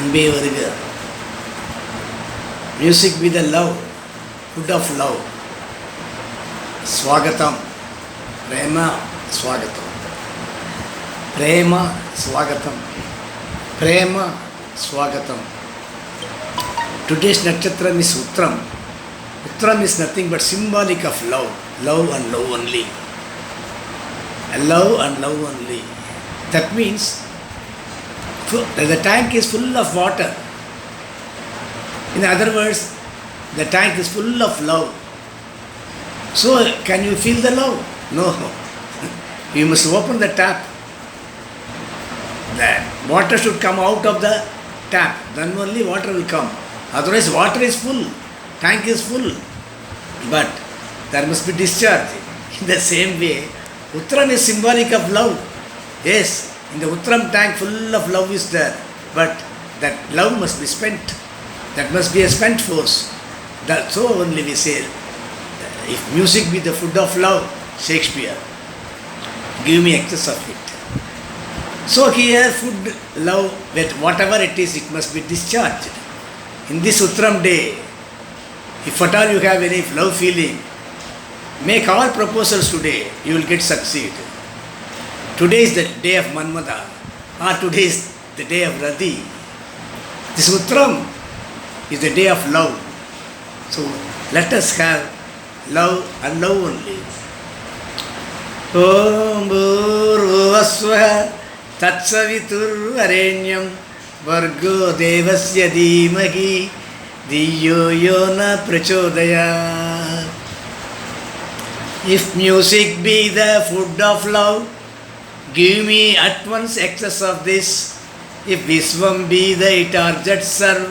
அன்பே வருக. Music with the love, food of love. Swagatam, Prema Swagatam, Prema Swagatam, Prema Swagatam. Today's Nakshatram is Uttram. Uttram is nothing but symbolic of love, love and love only. Love and love only. That means the tank is full of water. In other words, the tank is full of love. So, can you feel the love? No. You must open the tap. The water should come out of the tap. Then only water will come. Otherwise, water is full. Tank is full. But there must be discharge. In the same way, Uttram is symbolic of love. Yes, in the Uttram tank full of love is there. But that love must be spent. That must be a spent force. That, so only we say, if music be the food of love, Shakespeare, give me excess of it. So here, food, love, whatever it is, it must be discharged. In this Uttram day, if at all you have any love feeling, make all proposals today, you will get succeed. Today is the day of Manmada, or today is the day of Radhi. This Uttram is the day of love. So let us have love and love only. Om Bhurvasvaha Tatsavitur Varenyam Vargo Devasya Dhimahi Diyo Yona Prachodaya. If music be the food of love, give me at once excess of this. If Visvam be the target serve,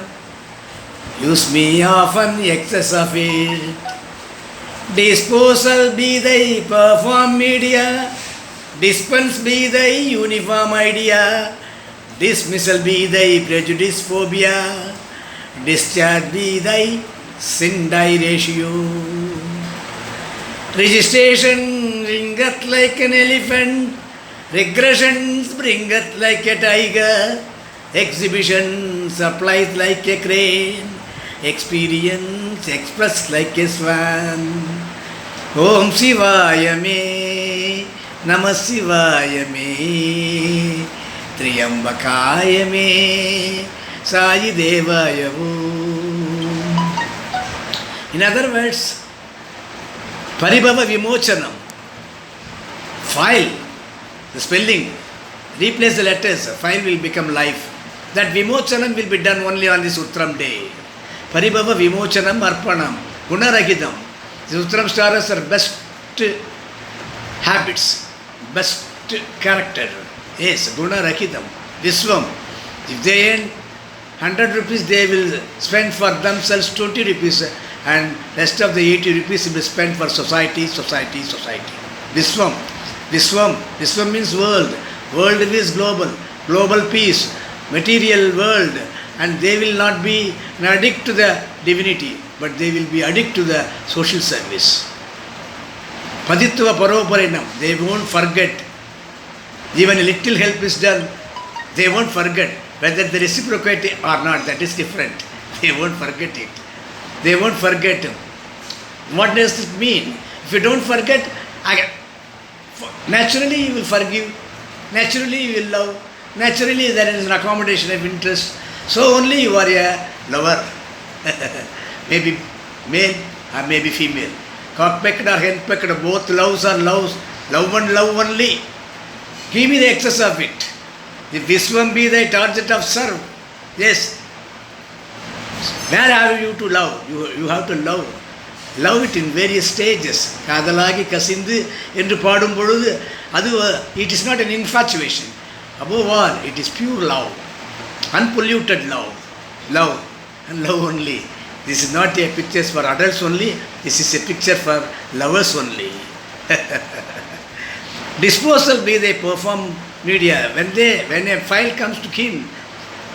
use me often excess of it. Disposal be the perform media, dispense be the uniform idea, dismissal be the prejudice phobia, discharge be the sin die ratio. Registration ringeth like an elephant, regressions bringeth like a tiger, exhibition supplies like a crane, experience expressed like a swan. Om Shivaya me, Namah Shivaya me, Triyambakaya me, Sayi Devaya Om. In other words, Paribhava Vimochanam, file, the spelling, replace the letters, file will become life. That Vimochanam will be done only on this Uttram day. Paribhava Vimochanam Arpanam, Gunarahitam. The Uttram stars are best habits, best character. Yes, Gunarahitam, Visvam. If they earn 100 rupees, they will spend for themselves 20 rupees. And rest of the 80 rupees will be spent for society. Visvam. Visvam means world. World is global. Global peace. Material world. And they will not be an addict to the divinity, but they will be addict to the social service. Paditva Paroparinam. They won't forget. Even a little help is done, they won't forget. Whether they reciprocate it or not, that is different. They won't forget it. They won't forget. What does it mean? If you don't forget, naturally you will forgive, naturally you will love, naturally there is an accommodation of interest. So only you are a lover. Maybe male or maybe female. Cock-pecked or hen-pecked, both loves are loves. Love and love only. Give me the excess of it. If Visvam be the target of serve, yes. Where have you to love? You have to love. Love it in various stages. Kadalagi kasindu endru paadum poludhu, it is not an infatuation. Above all, it is pure love. Unpolluted love. Love and love only. This is not a picture for adults only. This is a picture for lovers only. Disposal be they perform media. When a file comes to him,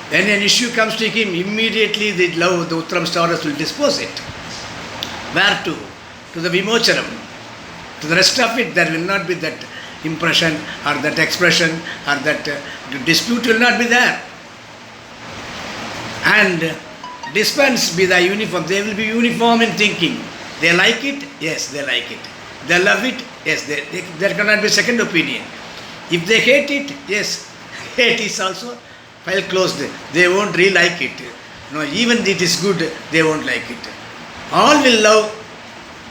when an issue comes to him, immediately the Uttram stars will dispose it. Where to? To the Vimochanam. To the rest of it, there will not be that impression or that expression or that dispute will not be there. And dispense be the uniform. They will be uniform in thinking. They like it, yes, they like it. They love it, yes, there cannot be second opinion. If they hate it, yes, hate is also file closed. They won't really like it. No, even it is good, they won't like it. All will love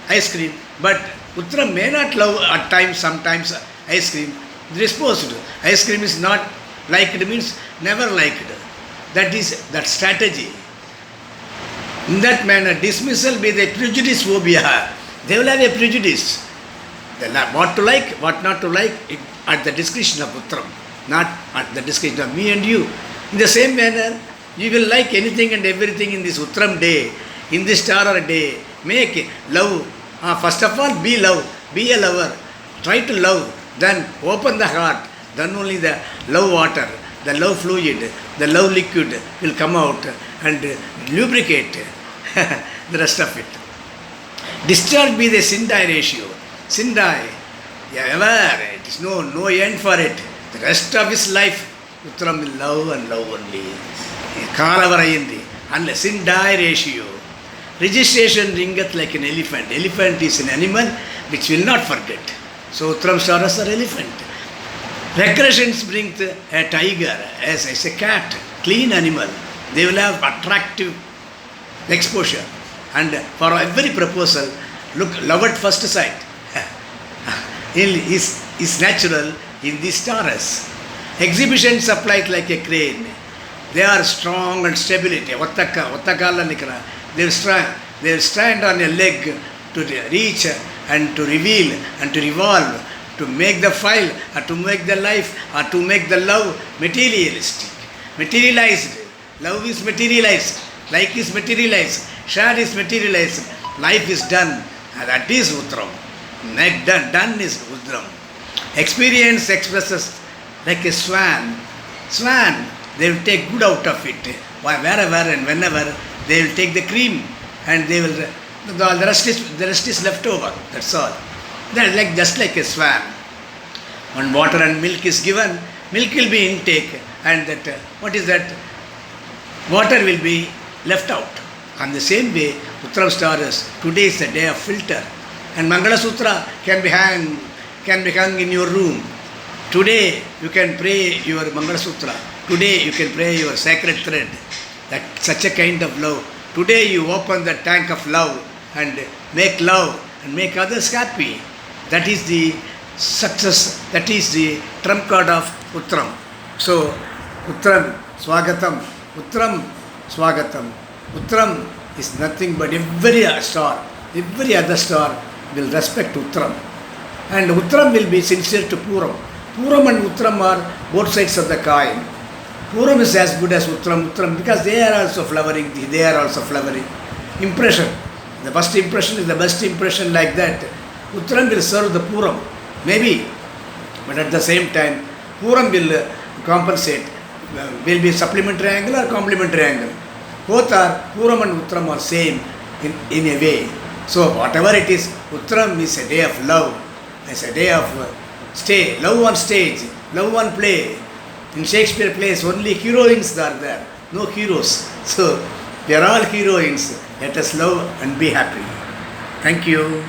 ice cream, but Uttram may not love at times, sometimes ice cream. Disposed. Ice cream is not liked, means never liked. That is that strategy. In that manner, dismissal be the prejudice phobia. They will have a prejudice. What to like, what not to like, at the discretion of Uttram, not at the discretion of me and you. In the same manner, you will like anything and everything in this Uttram day, in this star day. Make love. First of all, be love, be a lover. Try to love, then open the heart, then only the love water, the love fluid, the love liquid will come out and lubricate the rest of it. Discharge be the Sindai ratio. Sindai, ever, it is no end for it. The rest of his life, Uttram will love and love only. Kalavarayindi, unless Sindai ratio. Registration ringeth like an elephant. Elephant is an animal which will not forget. So Uttram stars are elephant. Regressions bring a tiger as a cat, clean animal. They will have attractive exposure. And for every proposal, look, love at first sight is natural in these stars. Exhibition supplied like a crane. They are strong and stability. They will stand on a leg to reach and to reveal and to revolve, to make the file or to make the life or to make the love materialistic. Materialized. Love is materialized. Like is materialized. Share is materialized. Life is done. And that is Uttram. Done is Uttram. Experience expresses like a swan. Swan, they will take good out of it. Wherever and whenever, they will take the cream and they will, the rest is left over. That's all. They are like, just like a swan. When water and milk is given, milk will be intake and that, what is that? Water will be left out. On the same way, Uttram stars, today is the day of filter. And Mangala Sutra can be hung in your room. Today you can pray your Mangala Sutra. Today you can pray your sacred thread. That such a kind of love. Today you open the tank of love and make love and make others happy. That is the success. That is the trump card of Uttram. So Uttram Swagatam. Uttram Swagatam. Uttram is nothing but every other star will respect Uttram. And Uttram will be sincere to Puram. Puram and Uttram are both sides of the coin. Puram is as good as Uttram, because they are also flowering. Impression. The first impression is the best impression, like that. Uttram will serve the Puram. Maybe. But at the same time, Puram will compensate. Will be supplementary angle or complementary angle. Both are, Puram and Uttram are same in a way. So whatever it is, Uttram is a day of love. It's a day of love on stage, love on play. In Shakespeare plays, only heroines are there, no heroes. So we are all heroines. Let us love and be happy. Thank you.